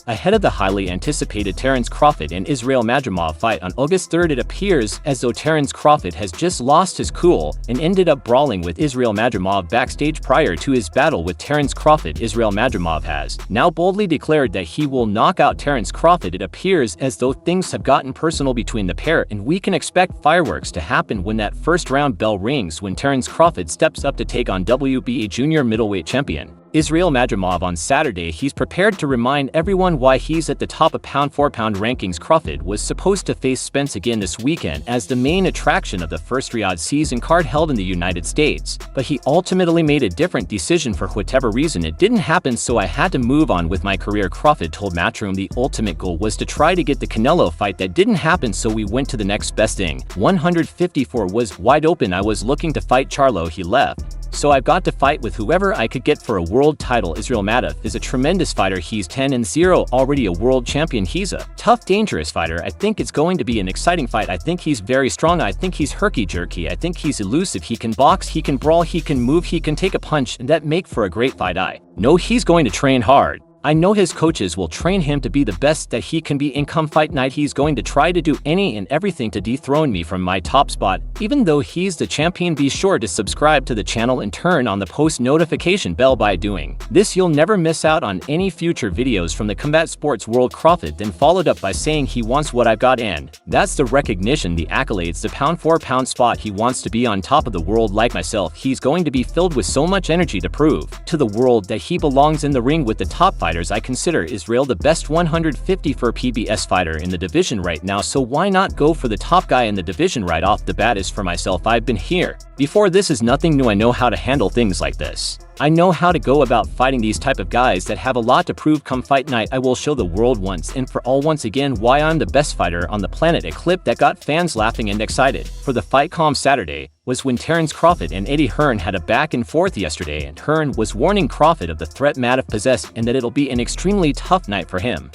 Ahead of the highly anticipated Terence Crawford and Israil Madrimov fight on August 3rd, it appears as though Terence Crawford has just lost his cool and ended up brawling with Israil Madrimov backstage prior to his battle with Terence Crawford. Israil Madrimov has now boldly declared that he will knock out Terence Crawford. It appears as though things have gotten personal between the pair, and we can expect fireworks to happen when that first round bell rings when Terence Crawford steps up to take on WBA junior middleweight champion Israil Madrimov on Saturday. He's prepared to remind everyone why he's at the top of pound-for-pound rankings. Crawford was supposed to face Spence again this weekend as the main attraction of the first Riyadh season card held in the United States, but he ultimately made a different decision. For whatever reason, it didn't happen, so I had to move on with my career, Crawford told Matchroom. The ultimate goal was to try to get the Canelo fight. That didn't happen, so we went to the next best thing. 154 was wide open. I was looking to fight Charlo. He left, so I've got to fight with whoever I could get for a world title. Israil Madrimov is a tremendous fighter. He's 10-0, already a world champion. He's a tough, dangerous fighter. I think it's going to be an exciting fight. I think he's very strong. I think he's herky-jerky. I think he's elusive. He can box, he can brawl, he can move, he can take a punch, and that make for a great fight. I know he's going to train hard. I know his coaches will train him to be the best that he can be. In come fight night, he's going to try to do any and everything to dethrone me from my top spot, even though he's the champion. Be sure to subscribe to the channel and turn on the post notification bell. By doing this, you'll never miss out on any future videos from the combat sports world. Crawford then followed up by saying he wants what I've got, and that's the recognition, the accolades, the pound-for-pound spot. He wants to be on top of the world like myself. He's going to be filled with so much energy to prove to the world that he belongs in the ring with the top fighters. I consider Israil the best 154 PBS fighter in the division right now, so why not go for the top guy in the division right off the bat? As for myself, I've been here before. This is nothing new. I know how to handle things like this. I know how to go about fighting these type of guys that have a lot to prove. Come fight night, I will show the world once and for all once again why I'm the best fighter on the planet. A clip that got fans laughing and excited for the fight come Saturday was when Terence Crawford and Eddie Hearn had a back and forth yesterday, and Hearn was warning Crawford of the threat Madrimov possessed and that it'll be an extremely tough night for him.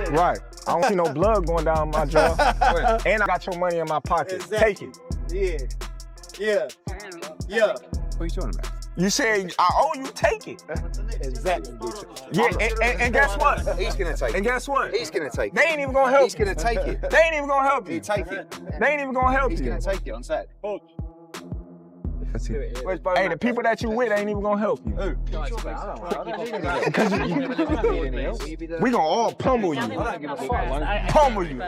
Right. I don't see no blood going down my jaw. And I got your money in my pocket. Exactly. Take it. Yeah. Yeah. What are you talking about? You said I owe you, take it. Exactly. Yeah, and guess what? He's gonna take it. And guess what? He's gonna take it. They ain't even gonna help He's gonna take it. They ain't even gonna help you. He take it. They ain't even gonna help He's you. gonna take it on Saturday. Hey, the people that you with ain't even gonna help you. We gonna all pummel you. Pummel you.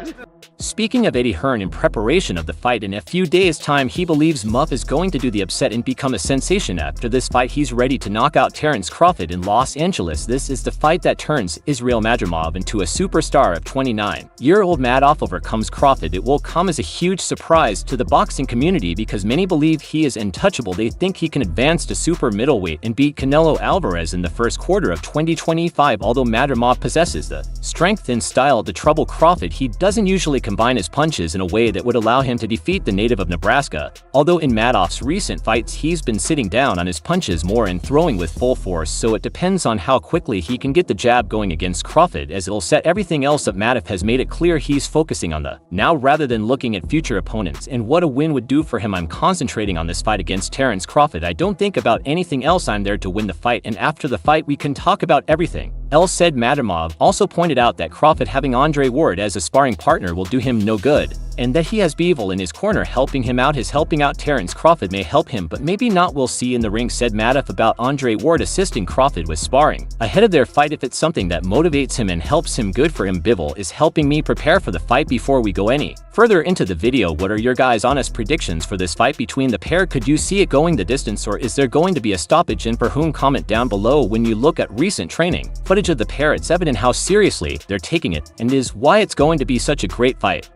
Speaking of Eddie Hearn, in preparation of the fight in a few days' time, he believes Muff is going to do the upset and become a sensation. After this fight, he's ready to knock out Terence Crawford in Los Angeles. This is the fight that turns Israil Madrimov into a superstar. Of 29-year-old Madrimov overcomes Crawford. It will come as a huge surprise to the boxing community because many believe he is untouchable. They think he can advance to super middleweight and beat Canelo Alvarez in the first quarter of 2025. Although Madrimov possesses the strength and style to trouble Crawford, he doesn't usually combine his punches in a way that would allow him to defeat the native of Nebraska. Although in Madrimov's recent fights, he's been sitting down on his punches more and throwing with full force, so it depends on how quickly he can get the jab going against Crawford, as it'll set everything else up. Madrimov has made it clear he's focusing on the now rather than looking at future opponents and what a win would do for him. I'm concentrating on this fight against Terence Crawford. I don't think about anything else. I'm there to win the fight, and after the fight we can talk about everything else, said Madrimov. Also pointed out that Crawford having Andre Ward as a sparring partner will do him no good, and that he has Bivol in his corner helping him out. His helping out Terence Crawford may help him, but maybe not. We'll see in the ring, said Madrimov about Andre Ward assisting Crawford with sparring ahead of their fight. If it's something that motivates him and helps him, good for him. Bivol is helping me prepare for the fight. Before we go any further into the video, what are your guys' honest predictions for this fight between the pair? Could you see it going the distance, or is there going to be a stoppage, and for whom? Comment down below. When you look at recent training footage of the pair, it's evident how seriously they're taking it, and is why it's going to be such a great fight.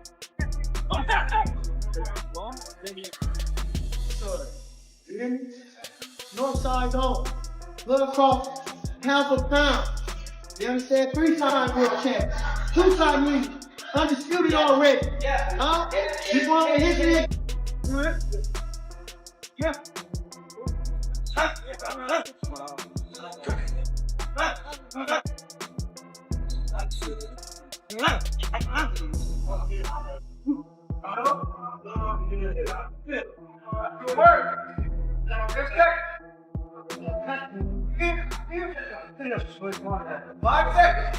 North side home. Little Crawford, pound for pound. You understand? 3-time world champ. 2-time league. Undisputed already. Huh? You want to hit it? Yeah. Good work. 5 seconds.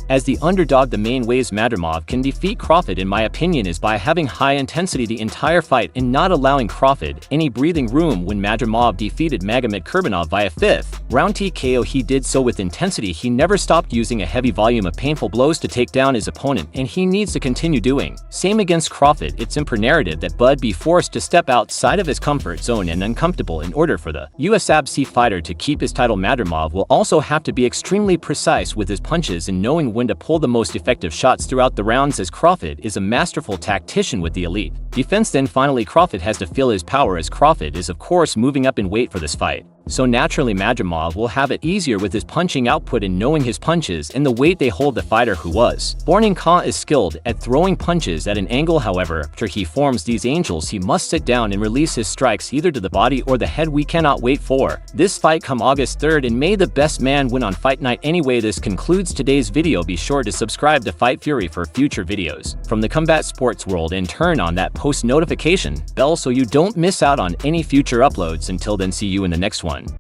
As the underdog, the main ways Madrimov can defeat Crawford in my opinion is by having high intensity the entire fight and not allowing Crawford any breathing room. When Madrimov defeated Magomed Kurbanov via 5th round TKO, he did so with intensity. He never stopped using a heavy volume of painful blows to take down his opponent, and he needs to continue doing same against Crawford. It's imperative that Bud be forced to step outside of his comfort zone and uncomfortable in order for the UFC fighter to keep his title. Madrimov will also have to be extremely precise with his punches and knowing when to pull the most effective shots throughout the rounds, as Crawford is a masterful tactician with the elite defense. Then finally, Crawford has to feel his power, as Crawford is of course moving up in weight for this fight. So naturally Madrimov will have it easier with his punching output and knowing his punches and the weight they hold. The fighter who was born in Ka is skilled at throwing punches at an angle. However, after he forms these angles, he must sit down and release his strikes either to the body or the head. We cannot wait for this fight come August 3rd, and may the best man win on fight night. Anyway, this concludes today's video. Be sure to subscribe to Fight Fury for future videos from the combat sports world and turn on that post notification bell so you don't miss out on any future uploads. Until then, see you in the next one.